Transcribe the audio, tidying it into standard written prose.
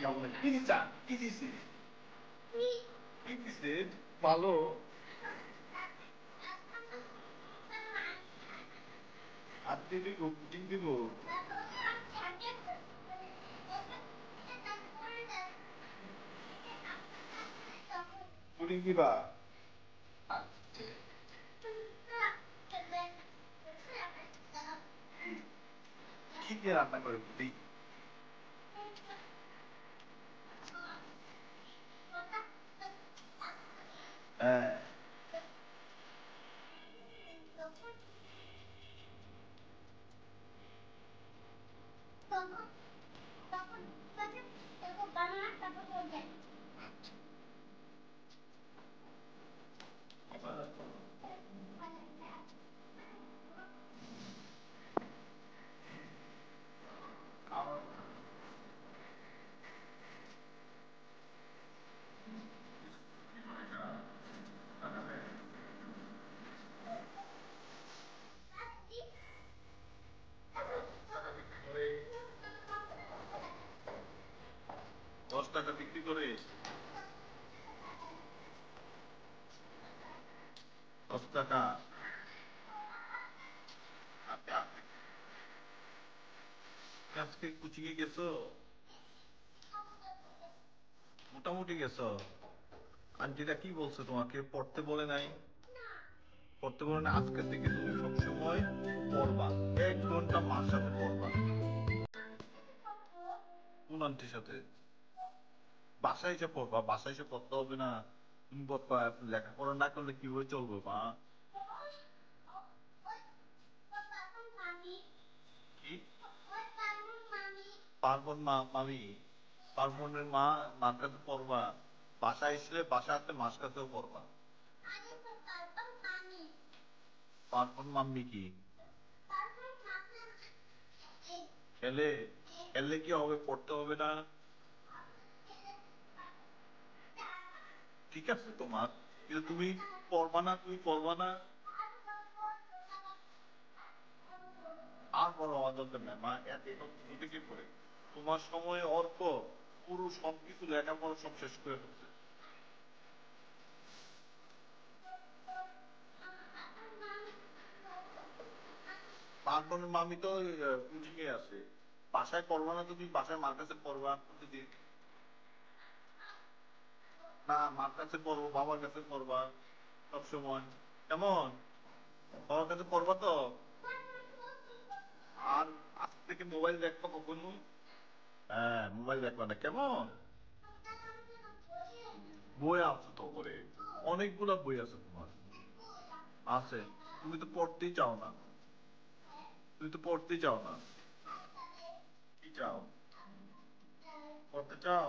কি দিছা কি দিছি কি দিছে ভালো হাত দিয়ে দিব ঠিক দিব পুডিং দিবা আচ্ছা কি দিয়ে রান্না করে পুডিং হ্যাঁ $10 বিক্রি করে 10 টাকা আজকে কোচিং এ গেছো মোটামুটি গেছো আন্টিরা কি বলছে তোমাকে পড়তে বলে নাই পড়তে বলে না আজকে থেকে তুমি সবসময় পড়বা 1 ঘন্টা মার সাথে পড়বা কোন আন্টির সাথে বাসায় এসে পড়বা বাসায় এসে পড়তে হবে না তুমি পড়বা লেখাপড়া না করলে কিভাবে চলবে মা কি পার্বণ মামি পার্বণের মার কাছে পড়বা বাসায় এসলে বাসাতে মার কাছেও পড়বা পার্বণ মাম্মি কি খেলে খেললে কি হবে পড়তে হবে না ঠিক আছে তোমার কিন্তু তুমি পড়বা না তুমি পড়বা না আর বড় হওয়া দরকার নাই মা এত থেকে করে তোমার সময় অর্থ পুরো সবকিছু লেখাপড়া সব শেষ করে ফেলছে তারপরে মামি তো কোচিং এ আছে বাসায় পড়বা না তুমি বাসায় মার কাছে পড়বা প্রতিদিন না মার কাছে পড়বো বাবার কাছে পড়বা সবসময় কেমন বাবার কাছে পড়বা তো আর আজ থেকে মোবাইল দেখবা কখনো হ্যাঁ মোবাইল দেখবা না কেমন বই আছে তো করে অনেকগুলা বই আছে তোমার আছে তুমি তো পড়তেই চাও না তুমি তো পড়তেই চাও না কি চাও পড়তে চাও